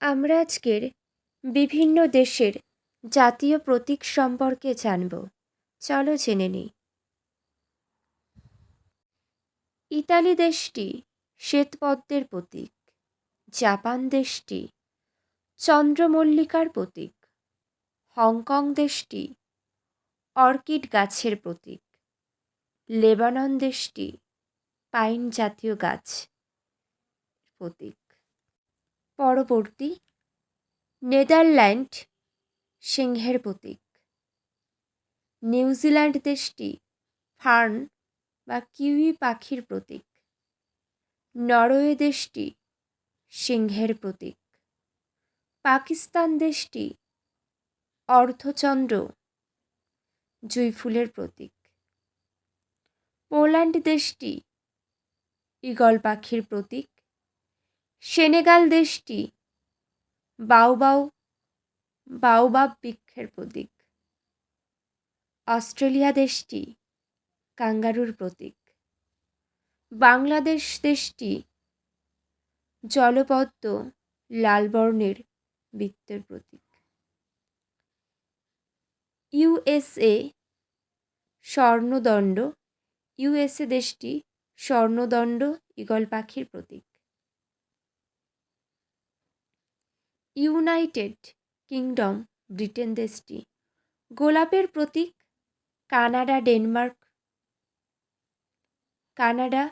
আমরা আজকের বিভিন্ন দেশের জাতীয় প্রতীক সম্পর্কে জানব। চলো জেনে নিই। ইতালি দেশটি শ্বেতপদ্মের প্রতীক। জাপান দেশটি চন্দ্রমল্লিকার প্রতীক। হংকং দেশটি অর্কিড গাছের প্রতীক। লেবানন দেশটি পাইন জাতীয় গাছ প্রতীক। পরবর্তী, নেদারল্যান্ড সিংহের প্রতীক। নিউজিল্যান্ড দেশটি ফার্ন বা কিউই পাখির প্রতীক। নরওয়ে দেশটি সিংহের প্রতীক। পাকিস্তান দেশটি অর্ধচন্দ্র জুঁই ফুলের প্রতীক। পোল্যান্ড দেশটি ঈগল পাখির প্রতীক। সেনেগাল দেশটি বাওবাব বৃক্ষের প্রতীক। অস্ট্রেলিয়া দেশটি কাঙ্গারুর প্রতীক। বাংলাদেশ দেশটি জলপদ্ম লাল বর্ণের বৃত্তের প্রতীক। ইউএসএ স্বর্ণদণ্ড ইউএসএ দেশটি স্বর্ণদণ্ড ঈগল পাখির প্রতীক। ইউনাইটেড কিংডম ব্রিটেন দেশটি গোলাপের প্রতীক। কানাডা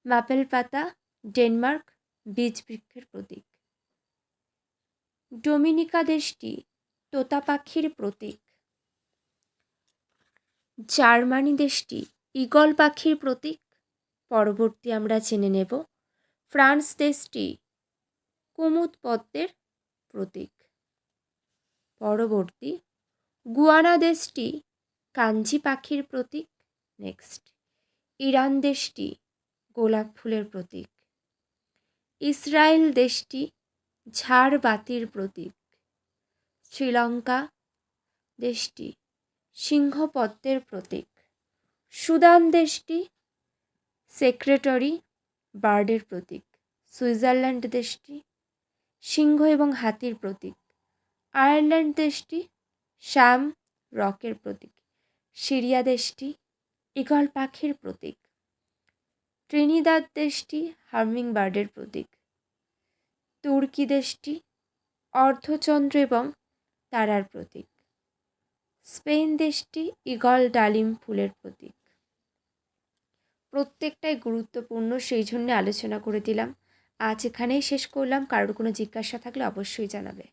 মাপেল পাতা, ডেনমার্ক বীজ বৃক্ষের প্রতীক। ডোমিনিকা দেশটি তোতা পাখির প্রতীক। জার্মানি দেশটি ঈগল পাখির প্রতীক। পরবর্তী আমরা জেনে নেব ফ্রান্স দেশটি কুমুদ পদ্মের প্রতীক। পরবর্তী, গুয়ানা দেশটি কাঞ্জি পাখির প্রতীক। নেক্সট, ইরান দেশটি গোলাপ ফুলের প্রতীক। ইসরায়েল দেশটি ঝাড়বাতির প্রতীক। শ্রীলঙ্কা দেশটি সিংহ পদ্মের প্রতীক। সুদান দেশটি সেক্রেটারি বার্ডের প্রতীক। সুইজারল্যান্ড দেশটি সিংহ এবং হাতির প্রতীক। আয়ারল্যান্ড দেশটি শ্যাম রকের প্রতীক। সিরিয়া দেশটি ঈগল পাখির প্রতীক। ত্রিনিদাদ দেশটি হামিং বার্ডের প্রতীক। তুর্কি দেশটি অর্ধচন্দ্র এবং তারার প্রতীক। স্পেন দেশটি ঈগল ডালিম ফুলের প্রতীক। প্রত্যেকটাই গুরুত্বপূর্ণ, সেই জন্য আলোচনা করে দিলাম। আজ এখানেই শেষ করলাম। কারোর কোনো জিজ্ঞাসা থাকলে অবশ্যই জানাবে।